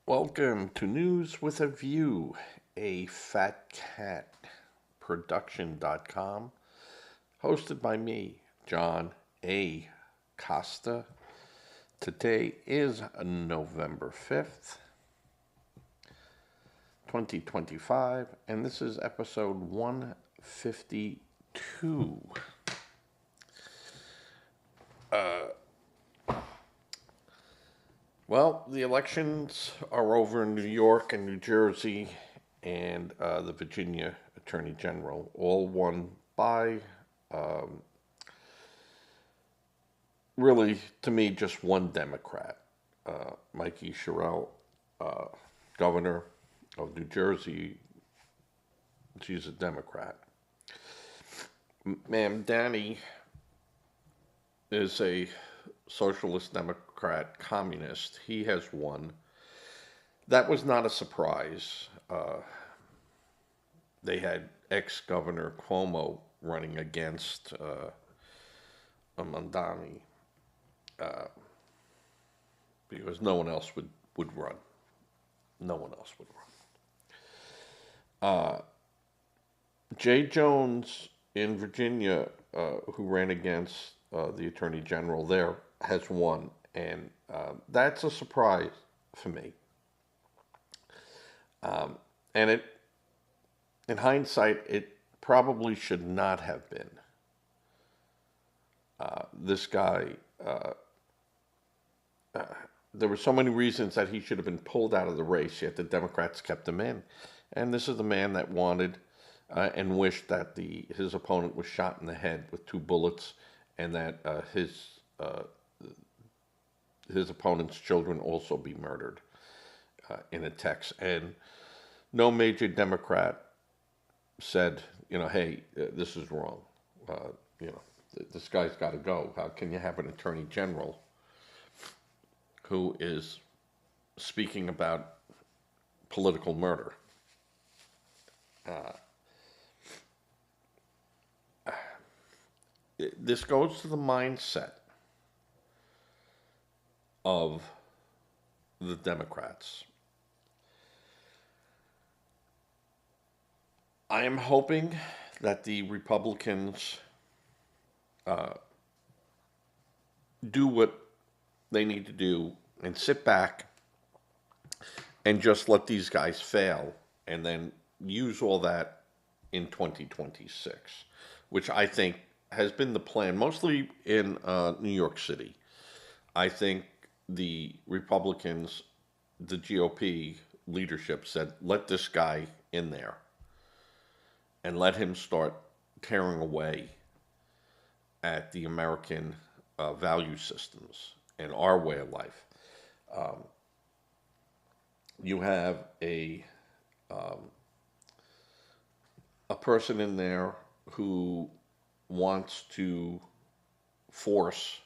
Welcome to News with a View, a Fat Cat Production.com, hosted by me, John A. Costa. Today is November 5th, 2025, and this is episode 152. Well, the elections are over in New York and New Jersey and the Virginia Attorney General, all won by, um, really, to me, just one Democrat. Mikey Sherrill, uh, governor of New Jersey, she's a Democrat. Ma'am Danny is a socialist Democrat communist. He has won. That was not a surprise. They had ex-Governor Cuomo running against Mamdani because no one else would run. No one else would run. Jay Jones in Virginia, who ran against the Attorney General there, has won, and that's a surprise for me. And in hindsight, it probably should not have been. This guy, there were so many reasons that he should have been pulled out of the race, yet the Democrats kept him in. And this is the man that wanted and wished that his opponent was shot in the head with 2 bullets, and that his opponent's children also be murdered in a text. And no major Democrat said, hey, this is wrong. This guy's got to go. How can you have an attorney general who is speaking about political murder? This goes to the mindset of the Democrats. I am hoping that the Republicans do what they need to do and sit back and just let these guys fail and then use all that in 2026, which I think has been the plan, mostly in New York City. I think the Republicans, the GOP leadership said, let this guy in there and let him start tearing away at the American value systems and our way of life. You have a person in there who wants to force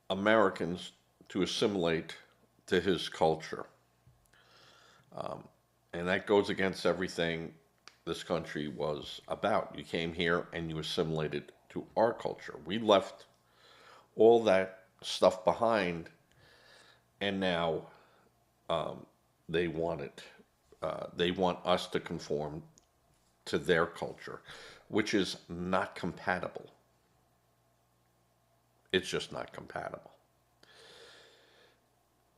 Americans to assimilate to his culture. And that goes against everything this country was about. You came here and you assimilated to our culture. We left all that stuff behind, and now they want it. They want us to conform to their culture, which is not compatible. It's just not compatible.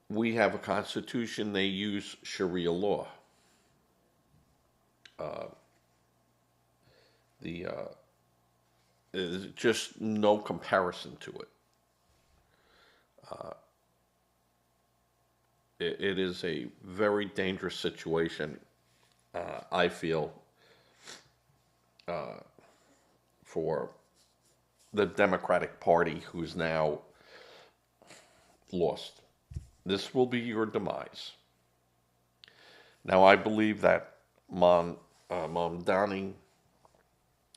We have a constitution, they use Sharia law. There's just no comparison to it. It is a very dangerous situation, I feel, for the Democratic Party, who's now lost. This will be your demise. Now, I believe that Mamdani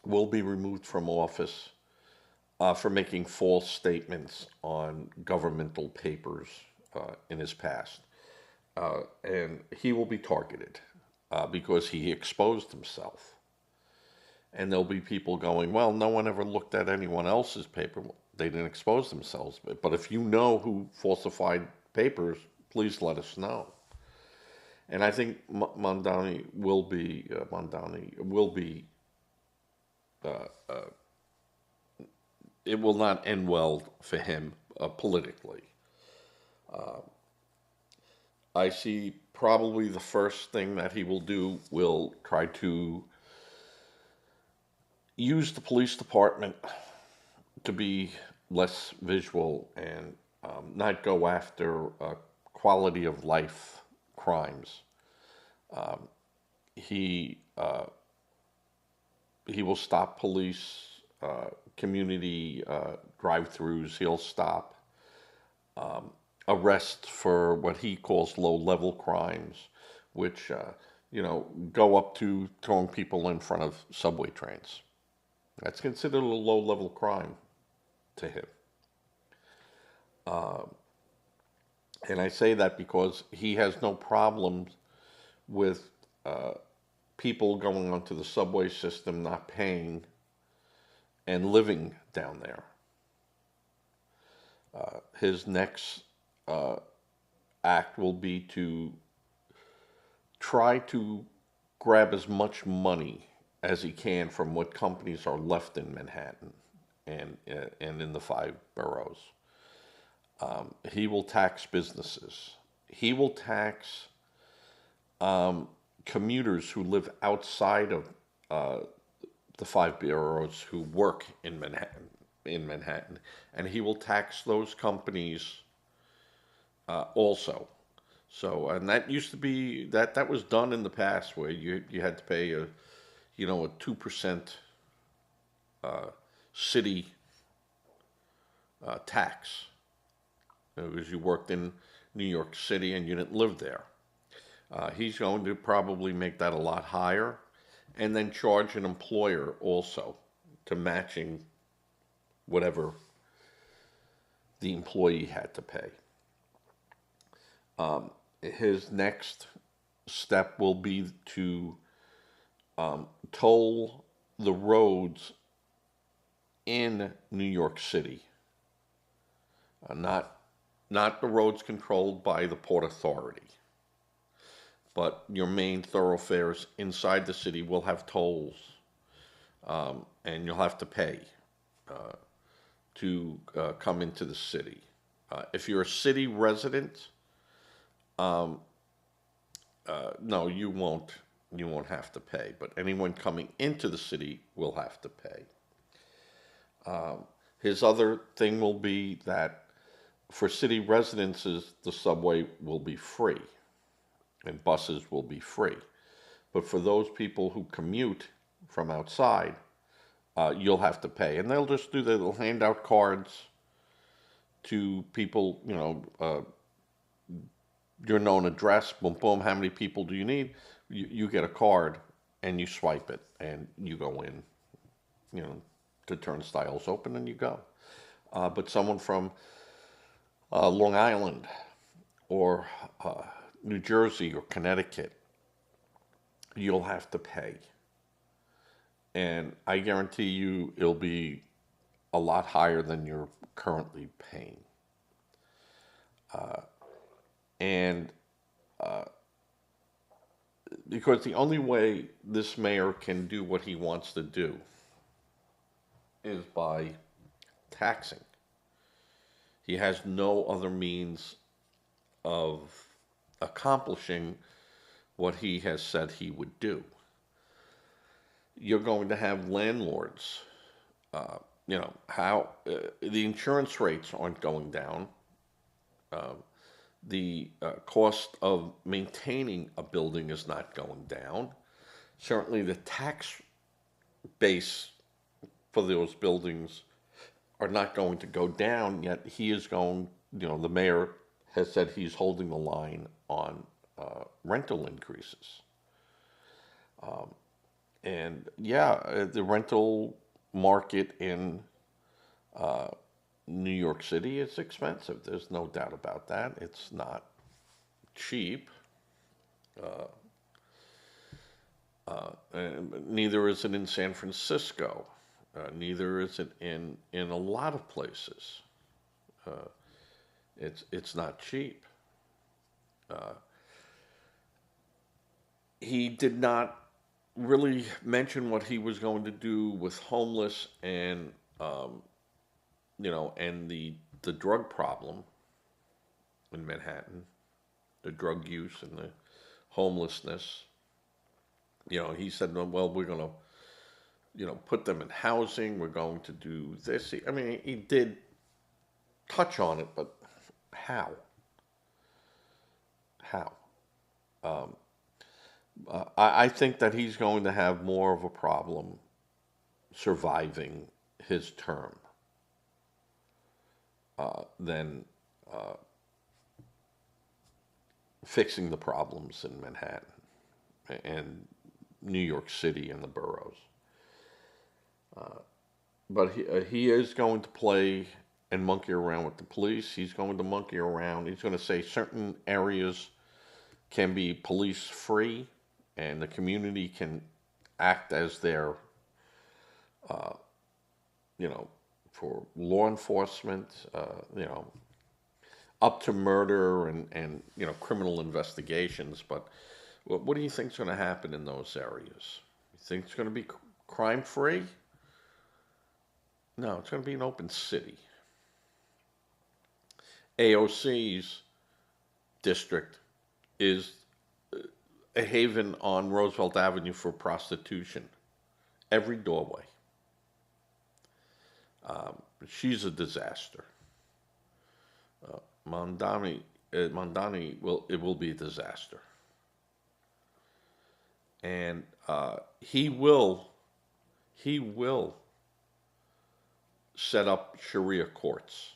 will be removed from office for making false statements on governmental papers in his past. And he will be targeted because he exposed himself. And there'll be people going, well, no one ever looked at anyone else's paper. They didn't expose themselves. But if you know who falsified papers, please let us know. And I think Mondani will be. Uh, uh, it will not end well for him politically. Uh, I see probably the first thing that he will do will try to use the police department to be less visual and not go after quality of life crimes. Um, he uh, he will stop police community drive-throughs. He'll stop um, arrests for what he calls low-level crimes, which go up to throwing people in front of subway trains. That's considered a low-level crime to him. Um, and I say that because he has no problems with uh, people going onto the subway system not paying and living down there. His next uh, act will be to try to grab as much money as he can from what companies are left in Manhattan and in the five boroughs. He will tax businesses. He will tax um, commuters who live outside of uh, the five boroughs who work in Manhattan, and he will tax those companies also. So, and that used to be that was done in the past, where you had to pay a 2% uh, city tax because you worked in New York City and you didn't live there. He's going to probably make that a lot higher, and then charge an employer also to matching whatever the employee had to pay. His next step will be to toll the roads in New York City, not the roads controlled by the Port Authority, but your main thoroughfares inside the city will have tolls, and you'll have to pay to come into the city. If you're a city resident, um, no, you won't. You won't have to pay, but anyone coming into the city will have to pay. Um, his other thing will be that for city residences, the subway will be free and buses will be free. But for those people who commute from outside, you'll have to pay. And they'll hand out cards to people, your known address, boom, boom, how many people do you need? You get a card and you swipe it and you go in, the turnstiles open and you go. But someone from Long Island or New Jersey or Connecticut, you'll have to pay. And I guarantee you it'll be a lot higher than you're currently paying. And because the only way this mayor can do what he wants to do is by taxing. He has no other means of accomplishing what he has said he would do. You're going to have landlords, how the insurance rates aren't going down. Uh, the cost of maintaining a building is not going down. Certainly, the tax base for those buildings are not going to go down, yet he is going, the mayor has said he's holding the line on rental increases. And yeah, the rental market in uh, New York City is expensive. There's no doubt about that. It's not cheap. Uh, and neither is it in San Francisco. Neither is it in a lot of places. Uh, it's not cheap. He did not really mention what he was going to do with homeless and and the drug problem in Manhattan, the drug use and the homelessness. He said, well, we're going to put them in housing. We're going to do this. I mean, he did touch on it, but how? How? I think that he's going to have more of a problem surviving his term than fixing the problems in Manhattan and New York City and the boroughs. But he is going to play and monkey around with the police. He's going to monkey around. He's going to say certain areas can be police free and the community can act as their, for law enforcement, up to murder and criminal investigations. But what do you think is going to happen in those areas? You think it's going to be crime free? No, it's going to be an open city. AOC's district is a haven on Roosevelt Avenue for prostitution. Every doorway. She's a disaster. Mamdani will be a disaster, and he will set up Sharia courts,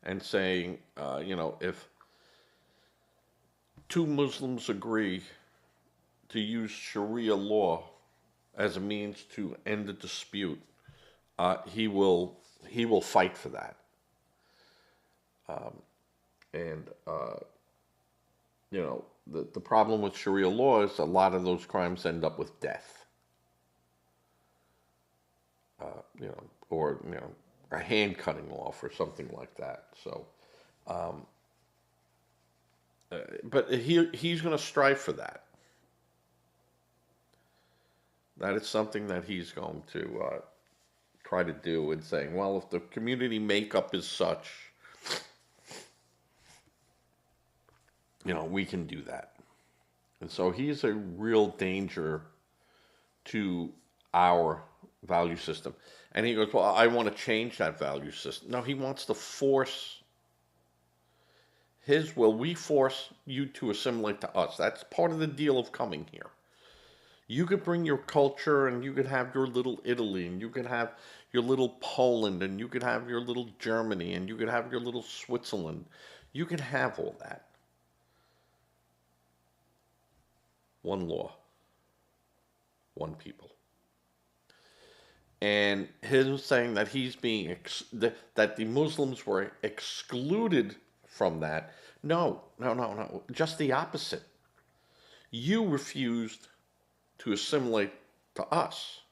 and saying, if two Muslims agree to use Sharia law as a means to end the dispute, he will fight for that. The problem with Sharia law is a lot of those crimes end up with death. Or a hand cutting off or something like that. So, but he's going to strive for that. That is something that he's going to try to do, and saying, well, if the community makeup is such, we can do that. And so he's a real danger to our value system. And he goes, well, I want to change that value system. No, he wants to force his will. We force you to assimilate to us. That's part of the deal of coming here. You could bring your culture, and you could have your little Italy, and you could have your little Poland, and you could have your little Germany, and you could have your little Switzerland. You can have all that. One law, one people. And him saying that he's being that the Muslims were excluded from that. No. Just the opposite. You refused to assimilate to us.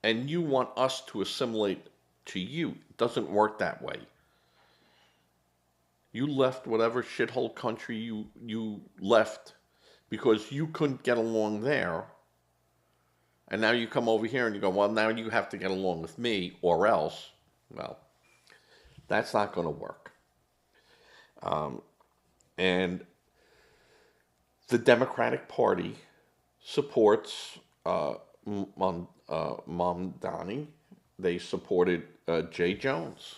And you want us to assimilate to you. It doesn't work that way. You left whatever shithole country you left because you couldn't get along there. And now you come over here and you go, well, now you have to get along with me or else. Well, that's not going to work. And the Democratic Party supports Mamdani. They supported Jay Jones,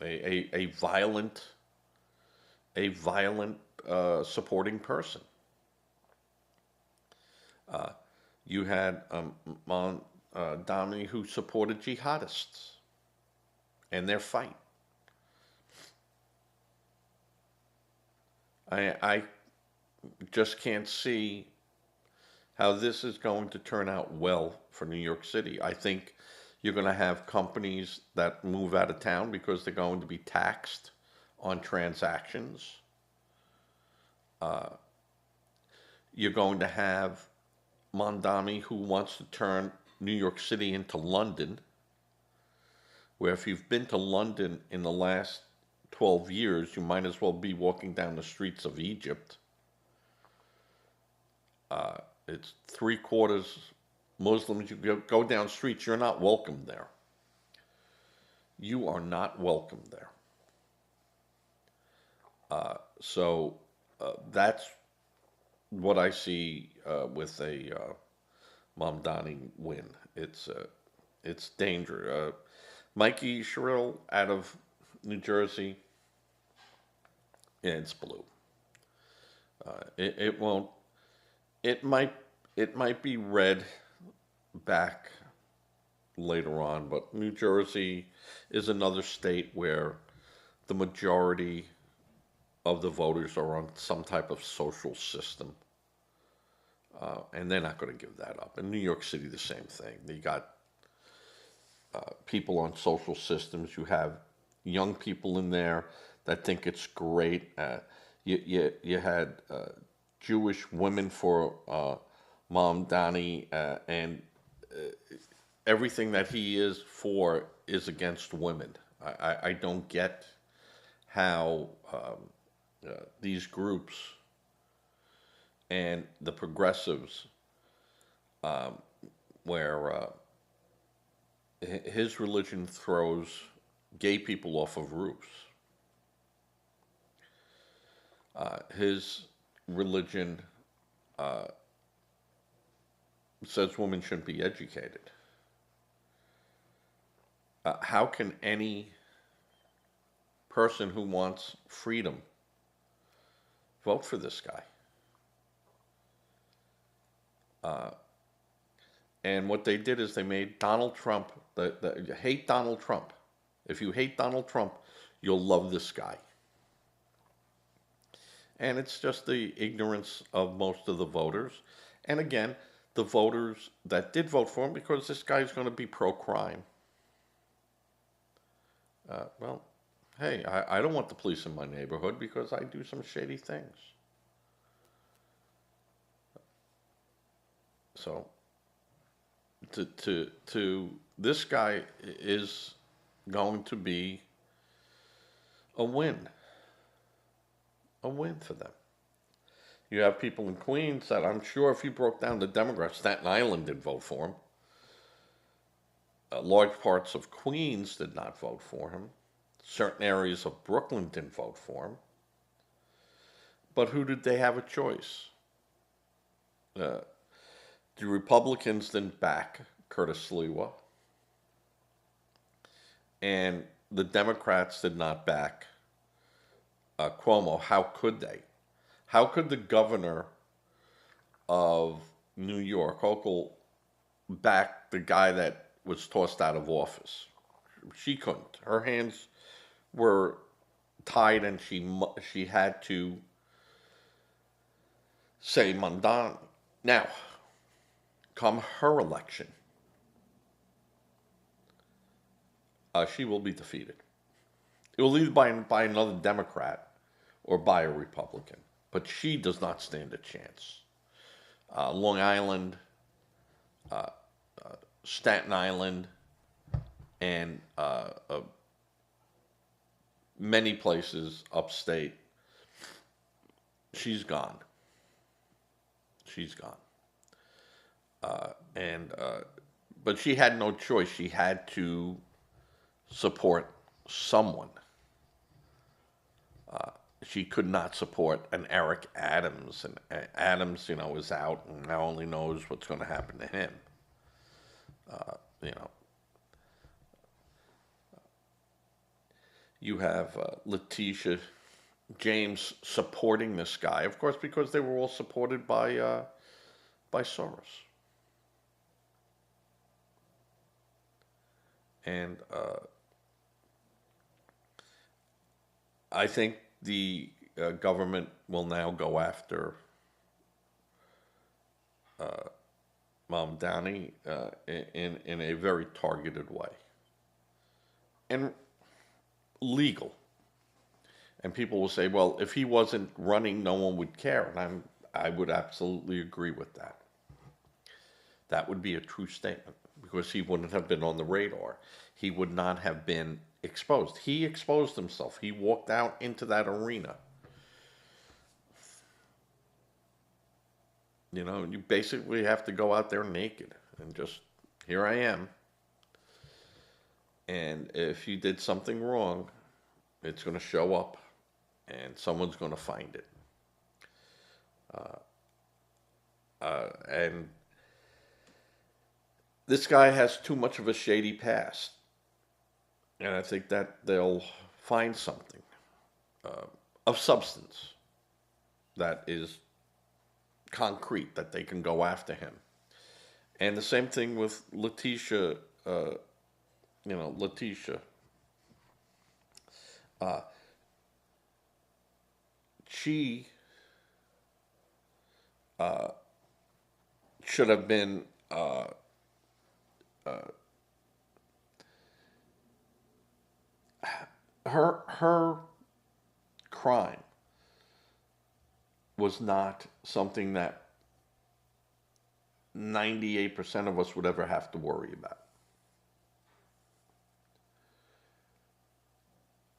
a violent supporting person. You had Mamdani who supported jihadists and their fight. I just can't see how this is going to turn out well for New York City. I think you're going to have companies that move out of town because they're going to be taxed on transactions. You're going to have Mamdani who wants to turn New York City into London, where if you've been to London in the last 12 years, you might as well be walking down the streets of Egypt. It's three quarters Muslims. You go down streets, you're not welcome there. You are not welcome there. So that's what I see with a Mamdani win. It's danger. Mikey Sherrill out of New Jersey, yeah, it's blue. It won't. It might. It might be red back later on, but New Jersey is another state where the majority of the voters are on some type of social system, and they're not going to give that up. In New York City, the same thing. You got people on social systems. You have young people in there that think it's great. You had Jewish women for Mamdani, and everything that he is for is against women. I don't get how these groups and the progressives, where his religion throws gay people off of roofs. His religion says women shouldn't be educated. How can any person who wants freedom vote for this guy? And what they did is they made Donald Trump, hate Donald Trump. If you hate Donald Trump, you'll love this guy. And it's just the ignorance of most of the voters. And again, the voters that did vote for him because this guy's going to be pro-crime. Well, hey, I don't want the police in my neighborhood because I do some shady things. So, to this guy is going to be a win for them. You have people in Queens that I'm sure if you broke down the Democrats, Staten Island did vote for him. Large parts of Queens did not vote for him. Certain areas of Brooklyn didn't vote for him. But who did they have a choice? The Republicans didn't back Curtis Sliwa. And the Democrats did not back Cuomo. How could they? How could the governor of New York, Hochul, back the guy that was tossed out of office? She couldn't. Her hands were tied, and she had to say Mamdani. Now, come her election, she will be defeated. It will either by another Democrat or by a Republican. But she does not stand a chance. Long Island, Staten Island, and many places upstate, she's gone. She's gone. But she had no choice. She had to support someone. She could not support an Eric Adams, and Adams, is out and now only knows what's going to happen to him. You have Letitia James supporting this guy, of course, because they were all supported by Soros. And I think the government will now go after Mamdani in a very targeted way. And legal. And people will say, well, if he wasn't running, no one would care. And I would absolutely agree with that. That would be a true statement because he wouldn't have been on the radar. He would not have been exposed. He exposed himself. He walked out into that arena. You know, you basically have to go out there naked and just, here I am. And if you did something wrong, it's going to show up and someone's going to find it. And this guy has too much of a shady past. And I think that they'll find something of substance that is concrete that they can go after him. And the same thing with Letitia, Letitia. She should have been her crime was not something that 98% of us would ever have to worry about.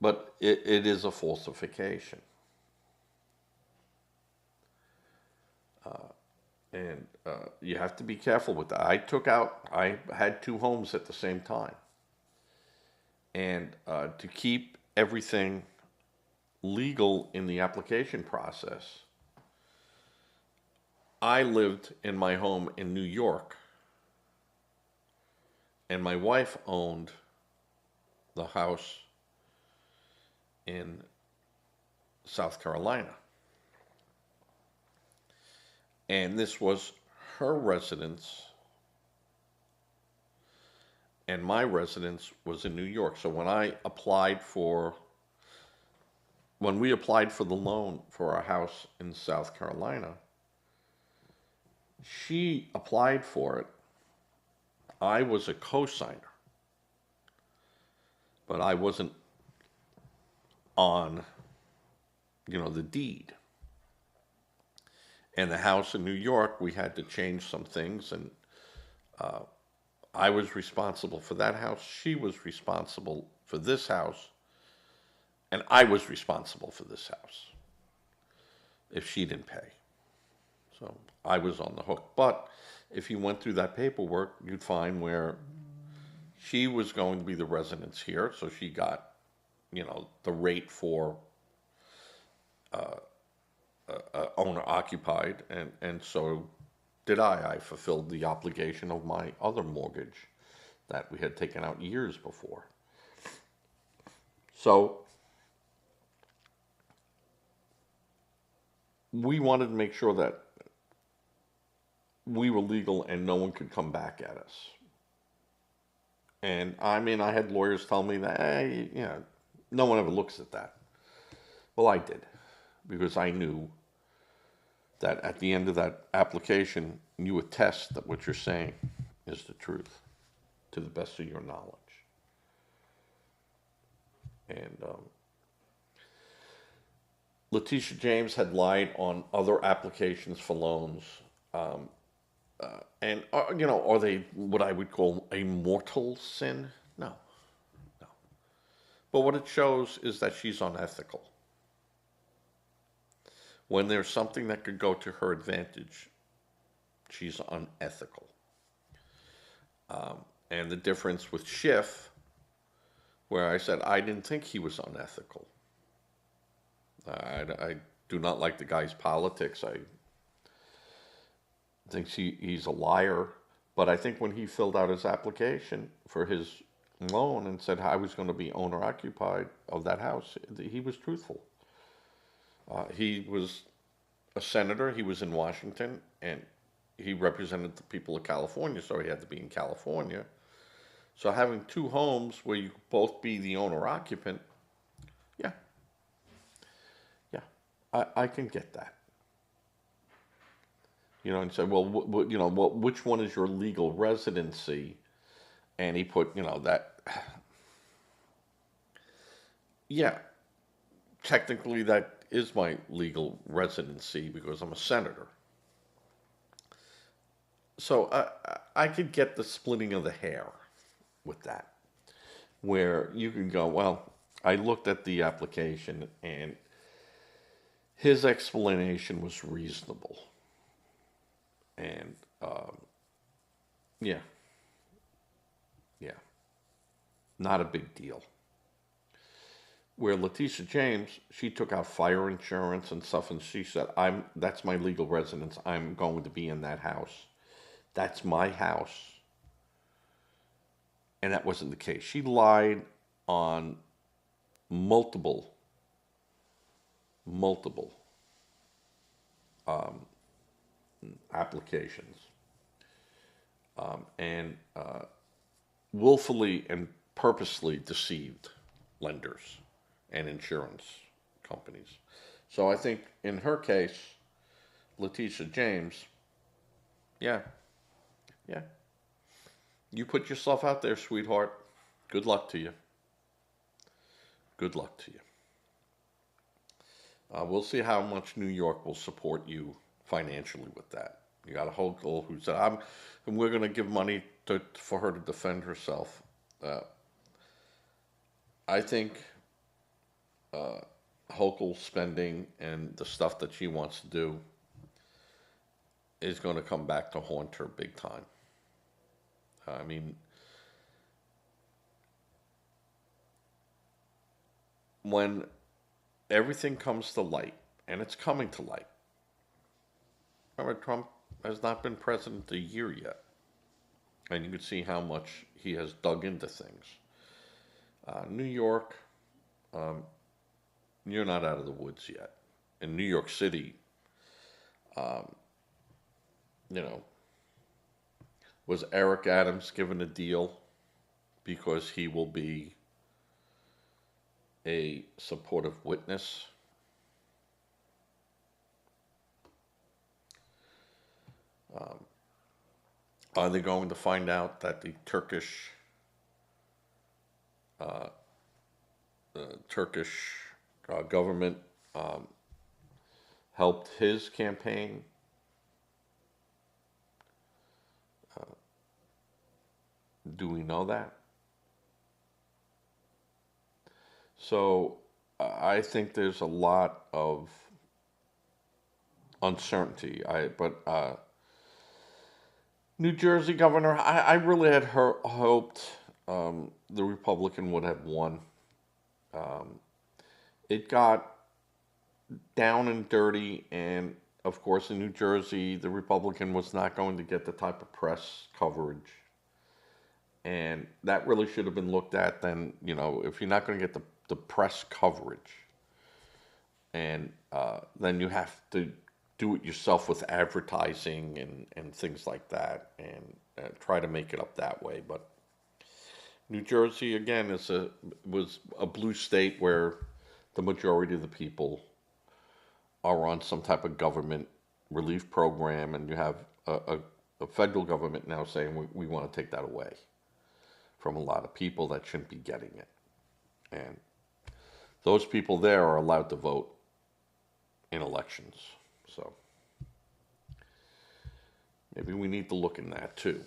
But it is a falsification. And you have to be careful with that. I had two homes at the same time. And to keep everything legal in the application process, I lived in my home in New York, and my wife owned the house in South Carolina. And this was her residence, and my residence was in New York. So when we applied for the loan for our house in South Carolina, she applied for it. I was a co-signer, but I wasn't on, the deed. And the house in New York, we had to change some things, and I was responsible for that house. She was responsible for this house, and I was responsible for this house if she didn't pay. So I was on the hook. But if you went through that paperwork, you'd find where she was going to be the residence here, so she got, the rate for owner occupied, and so did I. I fulfilled the obligation of my other mortgage that we had taken out years before. So we wanted to make sure that we were legal and no one could come back at us. And I had lawyers tell me that, no one ever looks at that. Well, I did, because I knew that at the end of that application, you attest that what you're saying is the truth, to the best of your knowledge. And Letitia James had lied on other applications for loans. And, are they what I would call a mortal sin? No. But what it shows is that she's unethical. When there's something that could go to her advantage, she's unethical. And the difference with Schiff, where I said I didn't think he was unethical. I do not like the guy's politics. I think he's a liar. But I think when he filled out his application for his loan and said I was going to be owner-occupied of that house, he was truthful. He was a senator. He was in Washington, and he represented the people of California, so he had to be in California. So having two homes where you both be the owner-occupant, yeah, I can get that. And say, well, which one is your legal residency? And he put, that. Yeah, technically that is my legal residency because I'm a senator. So I could get the splitting of the hair with that, where you can go, well, I looked at the application and his explanation was reasonable. And yeah, yeah, not a big deal. Where Letitia James, she took out fire insurance and stuff, and she said, that's my legal residence. I'm going to be in that house. That's my house. And that wasn't the case. She lied on multiple, multiple applications, and willfully and purposely deceived lenders and insurance companies. So I think in her case, Letitia James, yeah, yeah, you put yourself out there, sweetheart. Good luck to you. Good luck to you. We'll see how much New York will support you financially with that. You got a Hochul who said, and we're going to give money for her to defend herself. Uh, I think Hochul spending and the stuff that she wants to do is going to come back to haunt her big time. I mean, when everything comes to light, and it's coming to light. Remember, Trump has not been president a year yet. And you can see how much he has dug into things. New York, you're not out of the woods yet. In New York City, you know, was Eric Adams given a deal because he will be a supportive witness? Are they going to find out that the Turkish government helped his campaign? Do we know that? So I think there's a lot of uncertainty. But New Jersey governor, I really had hoped the Republican would have won. It got down and dirty, and of course, in New Jersey, the Republican was not going to get the type of press coverage. And that really should have been looked at then, if you're not going to get the press coverage, and then you have to do it yourself with advertising and things like that, and try to make it up that way. But New Jersey, again, was a blue state where the majority of the people are on some type of government relief program, and you have a federal government now saying we want to take that away from a lot of people that shouldn't be getting it. And those people there are allowed to vote in elections. So maybe we need to look in that too.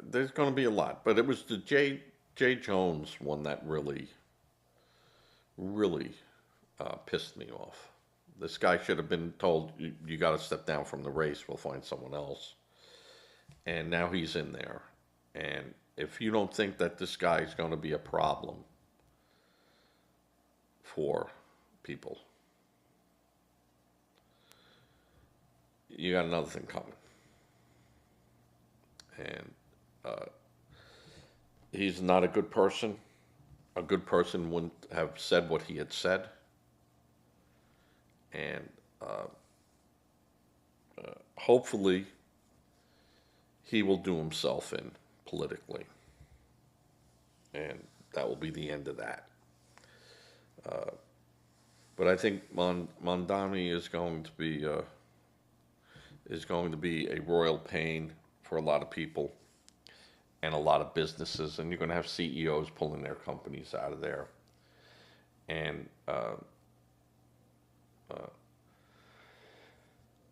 There's going to be a lot, but it was the Jay Jones one that really pissed me off. This guy should have been told, you got to step down from the race, we'll find someone else. And now he's in there. And if you don't think that this guy is going to be a problem for people, you got another thing coming. And he's not a good person. A good person wouldn't have said what he had said. And hopefully he will do himself in politically. And that will be the end of that. But I think Mamdani is going to be a royal pain for a lot of people and a lot of businesses, and you're going to have CEOs pulling their companies out of there. And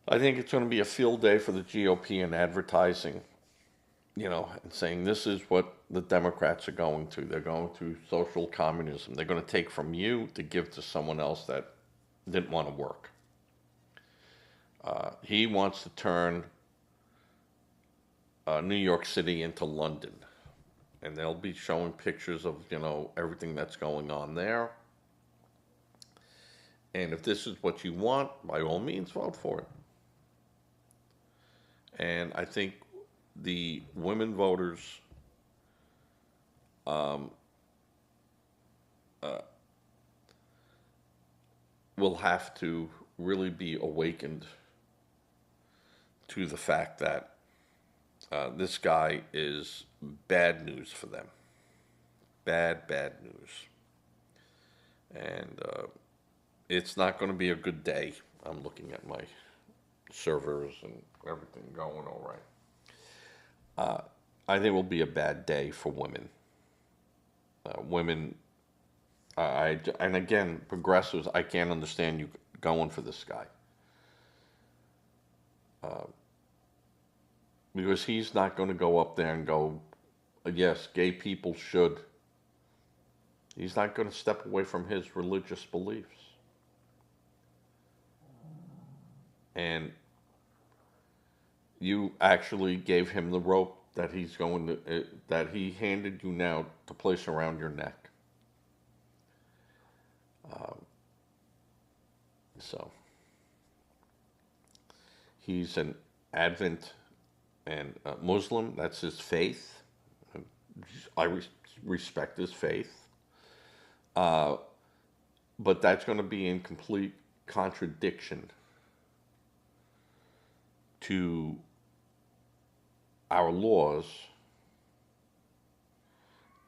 I think it's going to be a field day for the GOP in advertising, and saying this is what the Democrats are going to. They're going to social communism. They're going to take from you to give to someone else that didn't want to work. He wants to turn New York City into London. And they'll be showing pictures of, everything that's going on there. And if this is what you want, by all means, vote for it. And I think the women voters will have to really be awakened to the fact that this guy is bad news for them. Bad, bad news. And it's not going to be a good day. I'm looking at my servers and everything going all right. I think it will be a bad day for women. Women, and again, progressives, I can't understand you going for this guy. Because he's not going to go up there and go, yes, gay people should. He's not going to step away from his religious beliefs. And you actually gave him the rope that that he handed you now to place around your neck. So he's an Advent and Muslim. That's his faith. I respect his faith. But that's going to be in complete contradiction to our laws.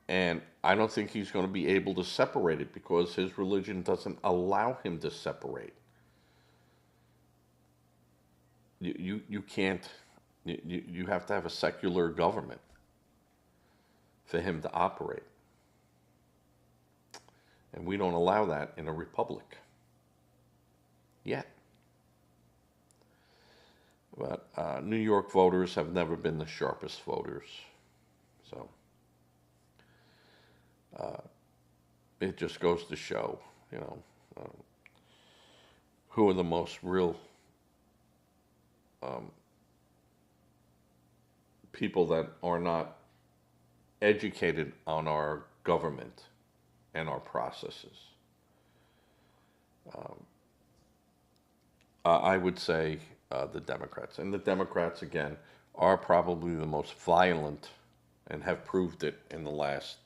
And I don't think he's going to be able to separate it because his religion doesn't allow him to separate. You can't, you have to have a secular government for him to operate. And we don't allow that in a republic yet. But New York voters have never been the sharpest voters. So it just goes to show, who are the most real people that are not educated on our government and our processes. I would say the Democrats. And the Democrats, again, are probably the most violent and have proved it in the last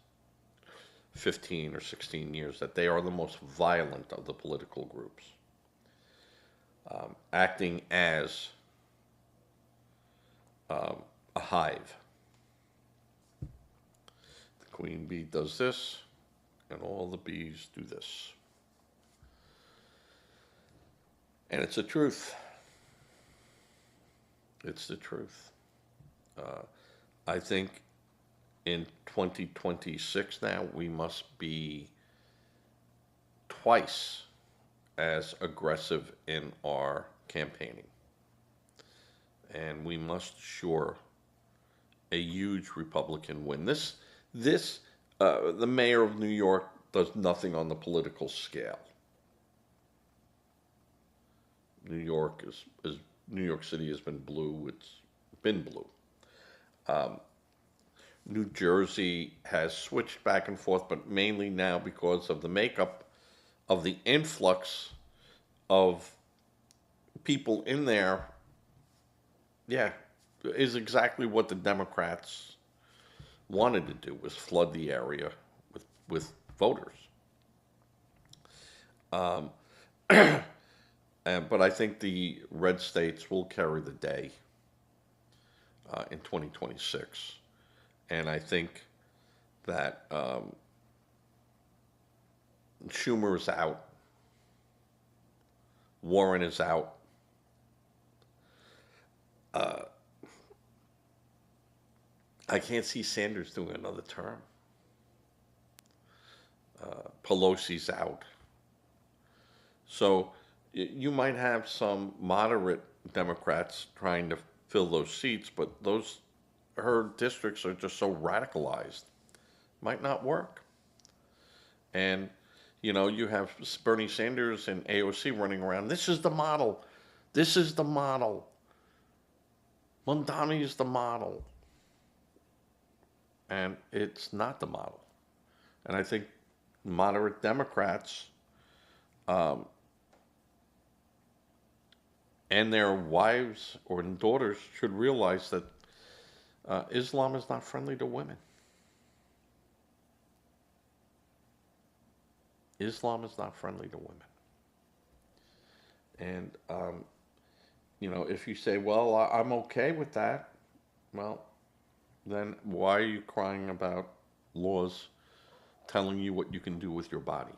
15 or 16 years that they are the most violent of the political groups, acting as a hive. The queen bee does this, and all the bees do this. And it's the truth. It's the truth. I think in 2026 now, we must be twice as aggressive in our campaigning. And we must assure a huge Republican win. The mayor of New York does nothing on the political scale. New York New York City has been blue. It's been blue. New Jersey has switched back and forth, but mainly now because of the makeup of the influx of people in there. Yeah, is exactly what the Democrats wanted to do, was flood the area with voters. But I think the red states will carry the day in 2026. And I think that Schumer is out. Warren is out. I can't see Sanders doing another term. Pelosi's out. So you might have some moderate Democrats trying to fill those seats, but her districts are just so radicalized. Might not work. And, you have Bernie Sanders and AOC running around. This is the model. This is the model. Mondani is the model. And it's not the model. And I think moderate Democrats and their wives or daughters should realize that Islam is not friendly to women. Islam is not friendly to women. And, if you say, well, I'm okay with that, well, then why are you crying about laws telling you what you can do with your body?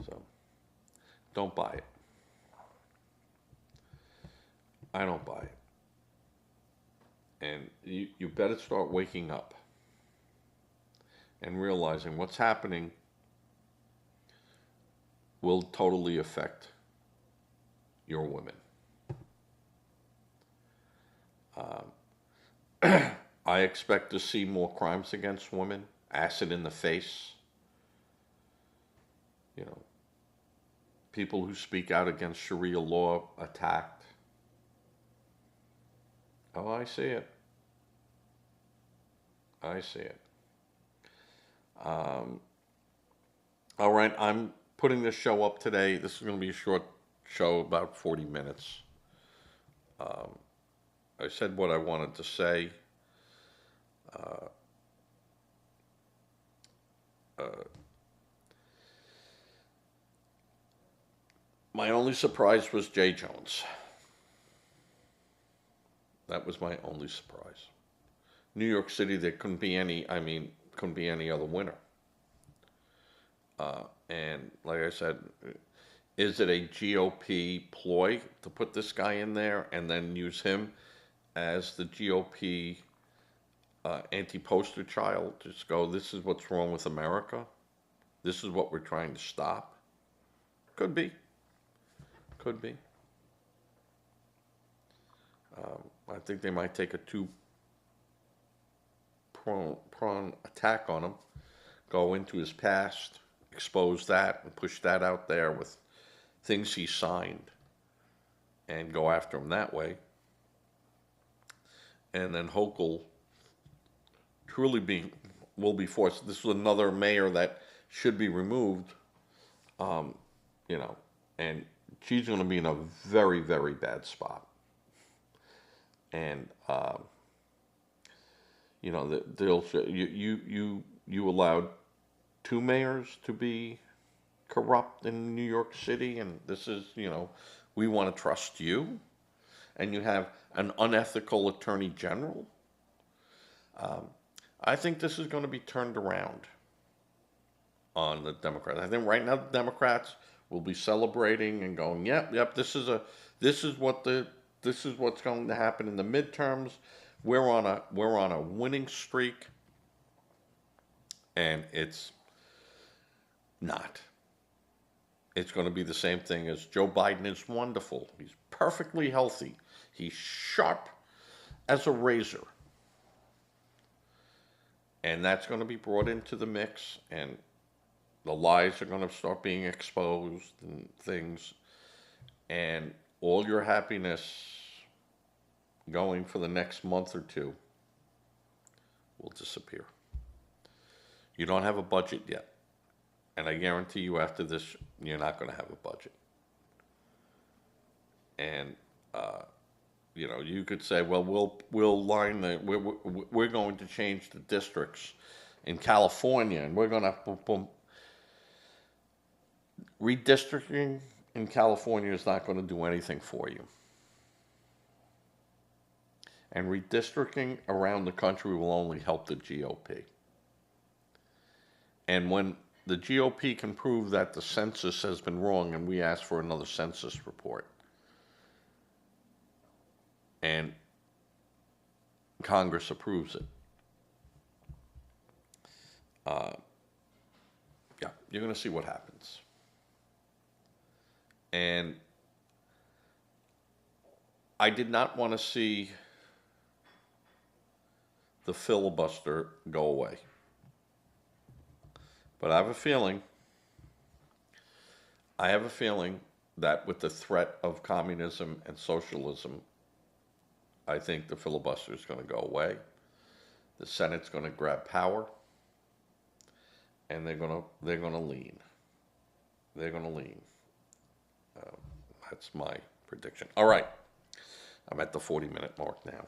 So, don't buy it. I don't buy it. And you better start waking up and realizing what's happening will totally affect your women. I expect to see more crimes against women, acid in the face, people who speak out against Sharia law attacked. Oh, I see it. I see it. All right, I'm putting this show up today. This is going to be a short show, about 40 minutes. I said what I wanted to say. My only surprise was Jay Jones. That was my only surprise. New York City, there couldn't be any other winner. And like I said, is it a GOP ploy to put this guy in there and then use him as the GOP anti-poster child? Just go, this is what's wrong with America. This is what we're trying to stop. Could be. Could be. I think they might take a two-prong attack on him, go into his past, expose that, and push that out there with things he signed, and go after him that way. And then Hochul will be forced. This was another mayor that should be removed, and she's going to be in a very, very bad spot. And you allowed 2 mayors to be corrupt in New York City, and this is, we want to trust you, and you have an unethical attorney general. I think this is going to be turned around on the Democrats. I think right now the Democrats will be celebrating and going, yep, this is what's going to happen in the midterms. We're on a winning streak, and it's not. It's going to be the same thing as Joe Biden is wonderful. He's perfectly healthy. He's sharp as a razor. And that's going to be brought into the mix, and the lies are going to start being exposed and things. And all your happiness going for the next month or two will disappear. You don't have a budget yet. And I guarantee you after this, you're not going to have a budget. And, you could say, well, we're going to change the districts in California, and we're going to redistricting in California is not going to do anything for you. And redistricting around the country will only help the GOP. And when the GOP can prove that the census has been wrong, and we ask for another census report, and Congress approves it, you're going to see what happens. And I did not want to see the filibuster go away. But I have a feeling that with the threat of communism and socialism, I think the filibuster is going to go away. The Senate's going to grab power, and they're going to lean. They're going to lean. That's my prediction. All right, I'm at the 40-minute mark now.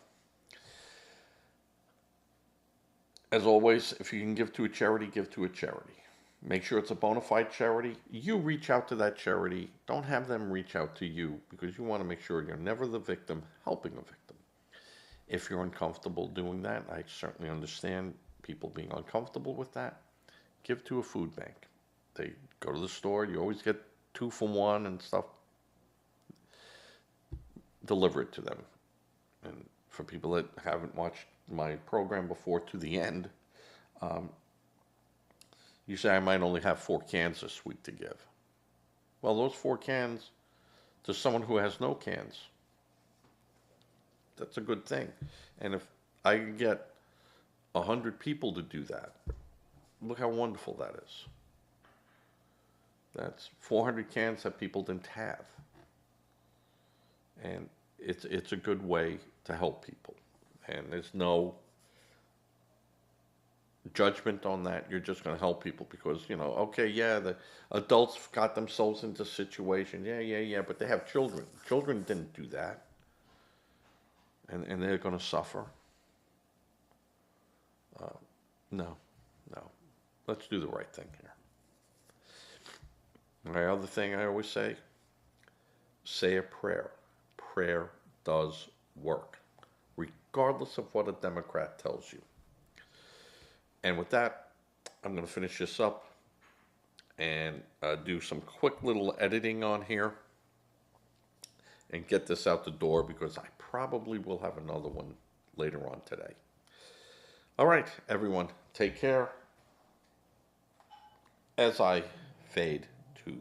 As always, if you can give to a charity, give to a charity. Make sure it's a bona fide charity. You reach out to that charity. Don't have them reach out to you, because you want to make sure you're never the victim helping a victim. If you're uncomfortable doing that, I certainly understand people being uncomfortable with that. Give to a food bank. They go to the store. You always get 2 for 1 and stuff. Deliver it to them. And for people that haven't watched my program before to the end, you say I might only have 4 cans this week to give. Well, those 4 cans to someone who has no cans, that's a good thing. And if I can get 100 people to do that, look how wonderful that is. That's 400 cans that people didn't have. And it's a good way to help people. And there's no judgment on that. You're just going to help people because, okay, yeah, the adults got themselves into a situation. Yeah, but they have children. Children didn't do that. And they're going to suffer. No. Let's do the right thing here. My other thing I always say a prayer. Prayer does work, regardless of what a Democrat tells you. And with that, I'm going to finish this up and do some quick little editing on here and get this out the door, because I probably will have another one later on today. All right, everyone, take care as I fade to